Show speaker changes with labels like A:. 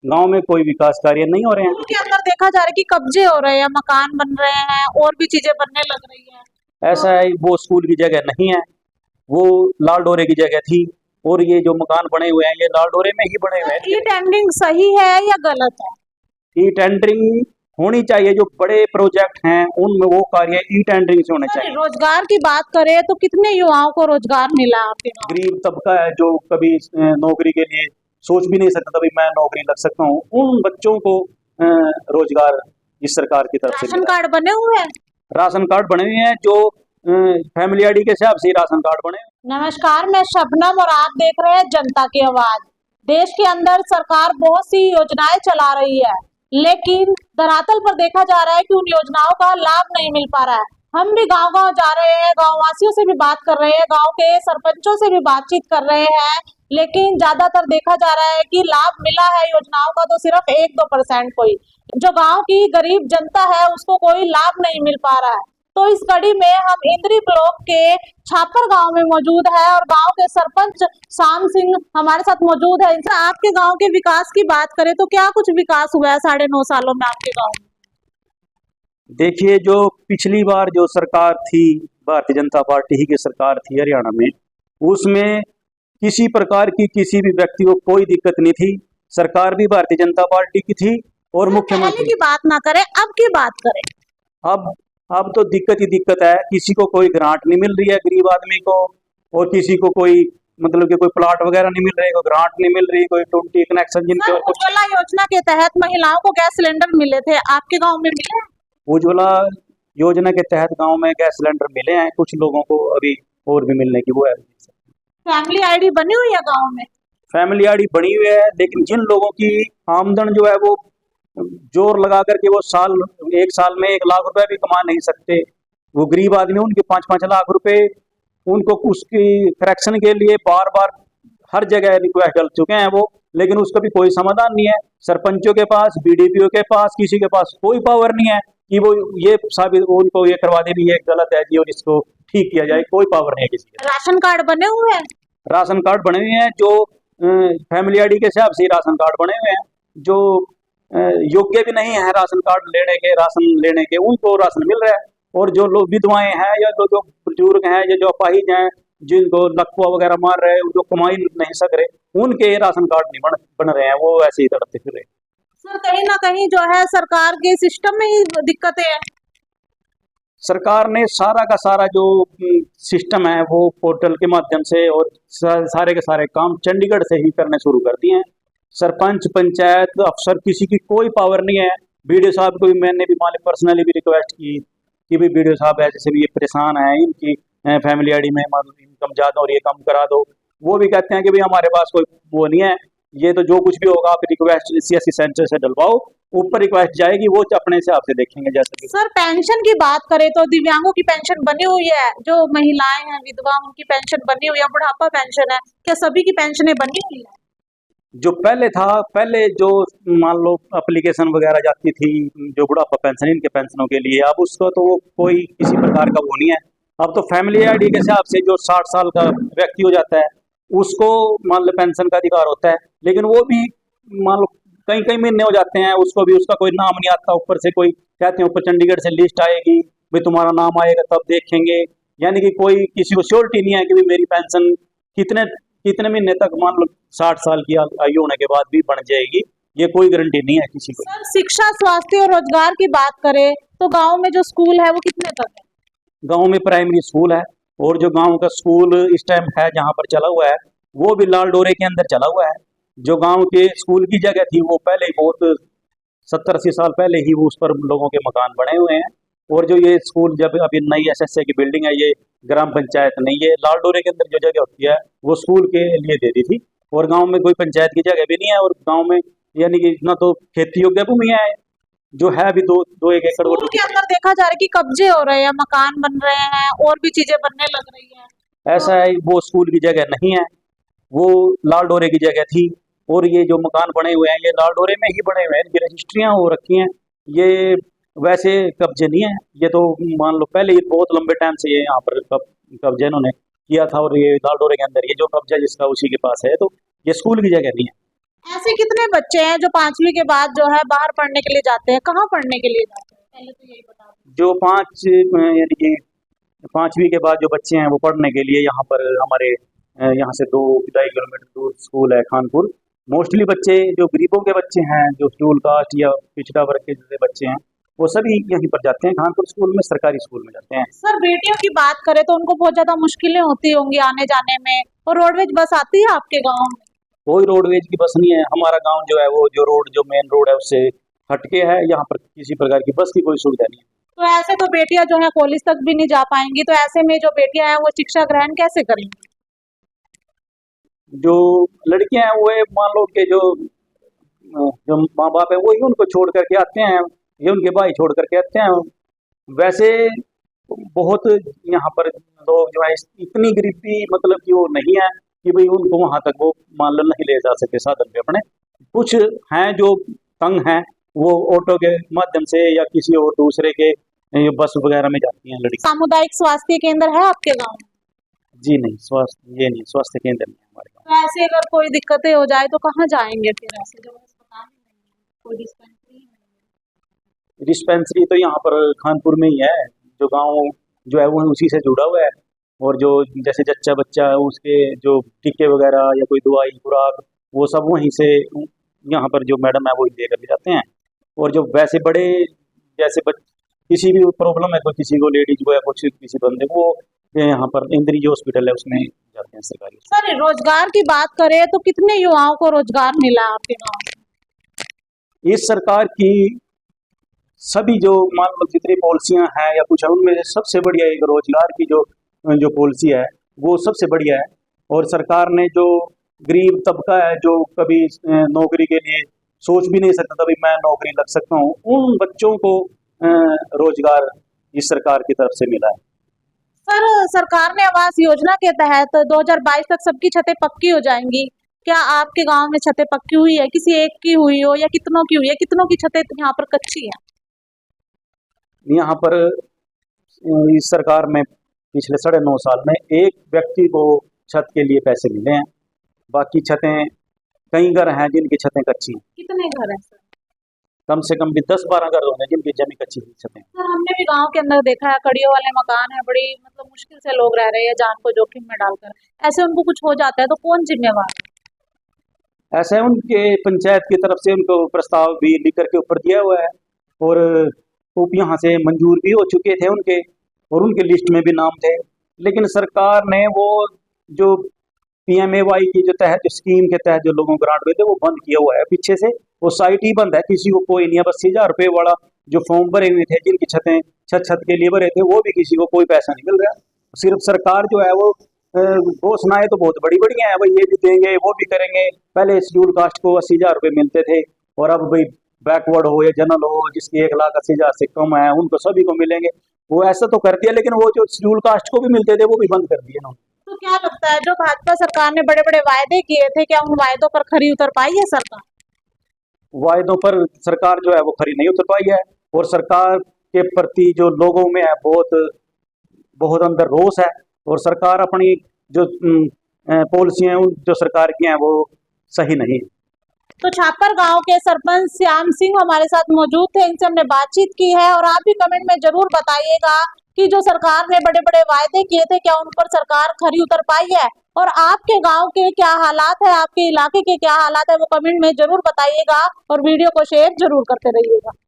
A: गांव में कोई विकास कार्य नहीं हो रहे हैं।
B: उनके अंदर देखा जा रहा है कि कब्जे हो रहे हैं, मकान बन रहे हैं और भी चीजें बनने लग रही है।
A: ऐसा है, वो स्कूल की जगह नहीं है, वो लाल डोरे की जगह थी। और ये जो मकान बने हुए हैं ये लाल डोरे में ही बने हुए हैं।
B: ई टेंडरिंग सही है या गलत है?
A: ई टेंडरिंग होनी चाहिए, जो बड़े प्रोजेक्ट हैं उनमें वो कार्य ई टेंडरिंग से होने चाहिए।
B: रोजगार की बात करें तो कितने युवाओं को रोजगार मिला आपके गाँव?
A: गरीब तबका है जो कभी नौकरी के लिए सोच भी नहीं सकता तभी मैं नौकरी लग सकता हूँ, उन बच्चों को रोजगार इस सरकार की तरफ से
B: राशन कार्ड बने हुए हैं?
A: राशन कार्ड बने हुए हैं, जो फैमिली आईडी के हिसाब से राशन कार्ड बने।
B: नमस्कार, मैं शबनम और आप देख रहे हैं जनता की आवाज। देश के अंदर सरकार बहुत सी योजनाएं चला रही है, लेकिन धरातल पर देखा जा रहा है कि उन योजनाओं का लाभ नहीं मिल पा रहा है। हम भी गांव गांव जा रहे हैं, गांव वासियों से भी बात कर रहे हैं, गांव के सरपंचों से भी बातचीत कर रहे हैं, लेकिन ज्यादातर देखा जा रहा है कि लाभ मिला है योजनाओं का तो सिर्फ 1-2% कोई। जो गांव की गरीब जनता है उसको कोई लाभ नहीं मिल पा रहा है। तो इस कड़ी में हम इंद्री ब्लॉक के छापर गांव में मौजूद है और गांव के सरपंच शाम सिंह हमारे साथ मौजूद है। इनसे आपके गांव के विकास की बात करें तो क्या कुछ विकास हुआ है 9.5 सालों में आपके गांव में?
A: देखिए, जो पिछली बार जो सरकार थी, भारतीय जनता पार्टी ही की सरकार थी हरियाणा में, उसमें किसी प्रकार की किसी भी व्यक्ति को कोई दिक्कत नहीं थी। सरकार भी भारतीय जनता पार्टी की थी और मुख्यमंत्री
B: की बात ना करें, अब की बात करें।
A: अब तो दिक्कत ही दिक्कत है, किसी को कोई ग्रांट नहीं मिल रही है गरीब आदमी को, और किसी को कोई मतलब कि कोई प्लाट वगैरह नहीं मिल रही, कोई ग्रांट नहीं मिल रही, कोई टूटी कनेक्शन जिनके और कुछ।
B: उज्ज्वला योजना के तहत महिलाओं को गैस सिलेंडर मिले थे, आपके गांव में मिले?
A: उज्ज्वला योजना के तहत गांव में गैस सिलेंडर मिले हैं, कुछ लोगों को अभी और भी मिलने की वो है।
B: फैमिली आईडी बनी हुई है गांव में?
A: फैमिली आईडी बनी हुई है, लेकिन जिन लोगों की आमदन जो है वो जोर लगा करके वो एक साल में 1 लाख रुपए भी कमा नहीं सकते, वो गरीब आदमी, उनके 5-5 लाख रुपए उनको उसकी करेक्शन के लिए बार बार हर जगह रिक्वेस्ट डाल चुके हैं वो, लेकिन उसका भी कोई समाधान नहीं है। सरपंचों के पास, बीडीपीओ के पास, किसी के पास कोई पावर नहीं है कि वो ये साबित उनको ये करवा दे भी ये गलत है जी और इसको ठीक किया जाए, कोई पावर नहीं है किसी के।
B: राशन कार्ड बने हुए हैं?
A: राशन कार्ड बने हुए हैं, जो फैमिली आईडी के हिसाब से राशन कार्ड बने हुए हैं, जो योग्य भी नहीं है राशन कार्ड लेने के उनको राशन मिल रहा है, और जो लोग विधवाएं हैं या जो बुजुर्ग हैं या जो अपाहिज हैं, जिनको लकवा वगैरह मार रहे हैं, जो कमाई नहीं सक रहे, उनके राशन कार्ड नहीं बन रहे हैं, वो ऐसे ही तड़पते फिर रहे।
B: सर, कहीं ना कहीं जो है सरकार के सिस्टम में ही दिक्कतें हैं।
A: सरकार ने सारा का सारा जो सिस्टम है वो पोर्टल के माध्यम से और सारे के सारे काम चंडीगढ़ से ही करने शुरू कर दिए हैं। सरपंच, पंचायत अफसर, किसी की कोई पावर नहीं है। बीडीओ साहब को भी मैंने भी मालिक पर्सनली भी रिक्वेस्ट की कि भाई बीडीओ साहब ऐसे भी ये परेशान है, इनकी फैमिली आईडी में इनकम ज्यादा और ये कम करा दो। वो भी कहते हैं कि भाई हमारे पास कोई वो नहीं है, ये तो जो कुछ भी होगा आप रिक्वेस्ट सीएससी सेंटर से डलवाओ, ऊपर रिक्वेस्ट जाएगी, वो अपने हिसाब से देखेंगे। जैसे
B: सर, पेंशन की बात करें तो दिव्यांगों की पेंशन बनी हुई है, जो महिलाएं हैं विधवा उनकी पेंशन बनी हुई है, बुढ़ापा पेंशन है, क्या सभी की पेंशनें बनी हुई है?
A: जो पहले जो मान लो एप्लीकेशन वगैरह जाती थी जो बुढ़ापा पेंशन इनके पेंशनों के लिए, अब उसको तो कोई किसी प्रकार का वो नहीं है। अब तो फैमिली आईडी के हिसाब से जो 60 साल का व्यक्ति हो जाता है उसको मान लो पेंशन का अधिकार होता है, लेकिन वो भी मान लो कई महीने हो जाते हैं, उसको भी उसका कोई नाम नहीं आता। ऊपर से कोई कहते हैं ऊपर चंडीगढ़ से लिस्ट आएगी, भाई तुम्हारा नाम आएगा तब देखेंगे, यानी कि कोई किसी को श्योरिटी नहीं है कि भाई मेरी पेंशन कितने महीने तक, मान लो 60 साल की आयु होने के बाद भी बन जाएगी, ये कोई गारंटी नहीं है किसी को।
B: सर, शिक्षा, स्वास्थ्य और रोजगार की बात करें तो गांव में जो स्कूल है वो कितने तक है?
A: गांव में प्राइमरी स्कूल है, और जो गांव का स्कूल इस टाइम है जहां पर चला हुआ है वो भी लाल डोरे के अंदर चला हुआ है। जो गांव के स्कूल की जगह थी वो पहले ही बहुत 70-80 साल पहले ही वो उस पर लोगों के मकान बने हुए हैं, और जो ये स्कूल जब अभी नई एसएसए की बिल्डिंग है, ये ग्राम पंचायत नहीं है, लाल डोरे के अंदर जो जगह होती है वो स्कूल के लिए दे दी थी, और गांव में कोई पंचायत की जगह भी नहीं है, और गांव में यानी कि इतना तो खेती योग्य भूमि है जो है अभी 2-1 एकड़।
B: के अंदर देखा जा रहा है कि कब्जे हो रहे हैं, मकान बन रहे हैं और भी चीजें बनने लग रही है।
A: ऐसा है, वो स्कूल की जगह नहीं है, वो लाल डोरे की जगह थी, और ये जो मकान बने हुए हैं ये लाल डोरे में ही बने हुए हैं, इनकी रजिस्ट्रियां हो रखी हैं, ये वैसे कब्जे नहीं है। ये तो मान लो पहले ही बहुत लंबे टाइम से ये यहाँ पर कब्जे इन्होंने किया था, और ये लाल डोरे के अंदर ये जो कब्जा जिसका उसी के पास है, तो ये स्कूल की जगह नहीं है।
B: ऐसे कितने बच्चे हैं जो 5वीं के बाद जो है बाहर पढ़ने के लिए जाते हैं, कहाँ पढ़ने के लिए जाते हैं, पहले तो यही बता दो।
A: जो यानी कि 5वीं के बाद जो बच्चे हैं वो पढ़ने के लिए यहाँ पर हमारे यहाँ से 2-2.5 किलोमीटर दूर स्कूल है खानपुर। मोस्टली बच्चे जो गरीबों के बच्चे हैं, जो शेड्यूल कास्ट या पिछड़ा वर्ग के जैसे बच्चे हैं, वो सभी यहीं पर जाते हैं, खानपुर स्कूल में, सरकारी स्कूल में जाते हैं।
B: सर बेटियों की बात करें तो उनको बहुत ज्यादा मुश्किलें होती होंगी आने जाने में, और रोडवेज बस आती है आपके गाँव में?
A: कोई रोडवेज की बस नहीं है। हमारा गांव जो है वो जो मेन रोड है उससे हटके है, यहाँ पर किसी प्रकार की बस की कोई सुविधा नहीं है।
B: तो ऐसे तो बेटियां जो है कॉलेज तक भी नहीं जा पाएंगी, तो ऐसे में जो बेटियां हैं वो शिक्षा ग्रहण कैसे करेंगी?
A: जो लड़कियां हैं वो मान लो कि जो माँ बाप है वही उनको छोड़ करके आते हैं, ये उनके भाई छोड़ करके आते हैं। वैसे बहुत यहाँ पर लोग जो है इतनी गरीबी मतलब कि वो नहीं है कि भाई उनको वहां तक वो मान लो नहीं ले जा सके साधन पे अपने। कुछ हैं जो तंग हैं, वो ऑटो के माध्यम से या किसी और दूसरे के बस वगैरह में जाती हैं लड़की।
B: सामुदायिक स्वास्थ्य केंद्र है आपके गाँव में?
A: जी नहीं, स्वास्थ्य केंद्र नहीं है हमारे गाँव।
B: तो ऐसे अगर कोई दिक्कतें हो जाए तो कहाँ जाएंगे फिर? ऐसे जो अस्पताल ही नहीं है, कोई डिस्पेंसरी ही नहीं है।
A: डिस्पेंसरी तो यहाँ पर खानपुर में ही है, जो गांव जो है वो उसी से जुड़ा हुआ है। और जो जैसे जच्चा बच्चा है उसके जो टीके वगैरह या कोई दवाई खुराक वो सब वहीं से यहाँ पर जो मैडम है वो दे कर जाते हैं। और जो वैसे बड़े जैसे किसी भी प्रॉब्लम है, तो किसी को लेडीज को या कुछ किसी बंदे को यहाँ पर इंद्री जो हॉस्पिटल है उसमें जाते हैं सरकारी।
B: सर रोजगार की बात करें तो कितने युवाओं को रोजगार मिला आपके गाँव में?
A: इस सरकार की सभी जो मान लो जितनी पॉलिसियां हैं या कुछ है उनमें से सबसे बढ़िया एक रोजगार की जो पॉलिसी है वो सबसे बढ़िया है। और सरकार ने जो गरीब तबका है जो कभी नौकरी के लिए सोच भी नहीं सकता तभी मैं नौकरी लग सकता हूँ, उन बच्चों को रोजगार इस सरकार की तरफ से मिला है।
B: सर सरकार ने आवास योजना के तहत 2022 तक सबकी छतें पक्की हो जाएंगी। क्या आपके गांव में छतें पक्की हुई है? किसी एक की हुई हो या कितनों की हुई है? कितनों की छतें यहाँ पर कच्ची है?
A: यहाँ पर इस सरकार में पिछले 9.5 साल में एक व्यक्ति को छत के लिए पैसे मिले हैं। बाकी छतें कई घर हैं जिनकी छतें कच्ची हैं।
B: कितने घर हैं सर?
A: कम से कम भी 10-12 घर होंगे जिनकी जमी कच्ची की छतें।
B: सर हमने भी गांव के अंदर देखा है कड़ियों वाले मकान है, बड़ी मतलब मुश्किल से लोग रह रहे हैं जान को जोखिम में डालकर। ऐसे उनको कुछ हो जाता है तो कौन जिम्मेवार है?
A: ऐसे उनके पंचायत की तरफ से उनको प्रस्ताव भी लिख करके ऊपर दिया हुआ है और यहाँ से मंजूर भी हो चुके थे उनके, और उनके लिस्ट में भी नाम थे। लेकिन सरकार ने वो जो PMAY की जो तहत स्कीम के तहत जो लोगों को ग्रांट हुए थे वो बंद किया हुआ है पीछे से। वो साइट ही बंद है, किसी को कोई नहीं है। बस 80,000 रुपये वाला जो फॉर्म भरे हुए थे जिनकी छतें छत के लिए भरे थे वो भी किसी को कोई पैसा नहीं मिल रहा। सिर्फ सरकार जो है वो घोषणाएं तो बहुत बड़ी बड़ी हैं, भाई ये भी देंगे वो भी करेंगे। पहले शेड्यूल कास्ट को 80,000 रुपये मिलते थे और अब भाई बैकवर्ड हो या जनरल हो जिसकी 1,80,000 से कम है उनको सभी को मिलेंगे। वो ऐसा तो कर दिया, लेकिन वो जो शेड्यूल कास्ट को भी मिलते थे वो भी बंद कर दिए ना।
B: तो क्या लगता है जो भाजपा सरकार ने बड़े बड़े वायदे किए थे, क्या उन वायदों पर खरी उतर पाई है सरकार?
A: वायदों पर सरकार जो है वो खरी नहीं उतर पाई है और सरकार के प्रति जो लोगों में है बहुत अंदर रोष है। और सरकार अपनी जो पॉलिसियां जो सरकार की हैं वो सही नहीं है।
B: तो छापर गांव के सरपंच श्याम सिंह हमारे साथ मौजूद थे, इनसे हमने बातचीत की है। और आप भी कमेंट में जरूर बताइएगा कि जो सरकार ने बड़े बड़े वायदे किए थे क्या उन पर सरकार खरी उतर पाई है, और आपके गांव के क्या हालात है, आपके इलाके के क्या हालात है, वो कमेंट में जरूर बताइएगा और वीडियो को शेयर जरूर करते रहिएगा।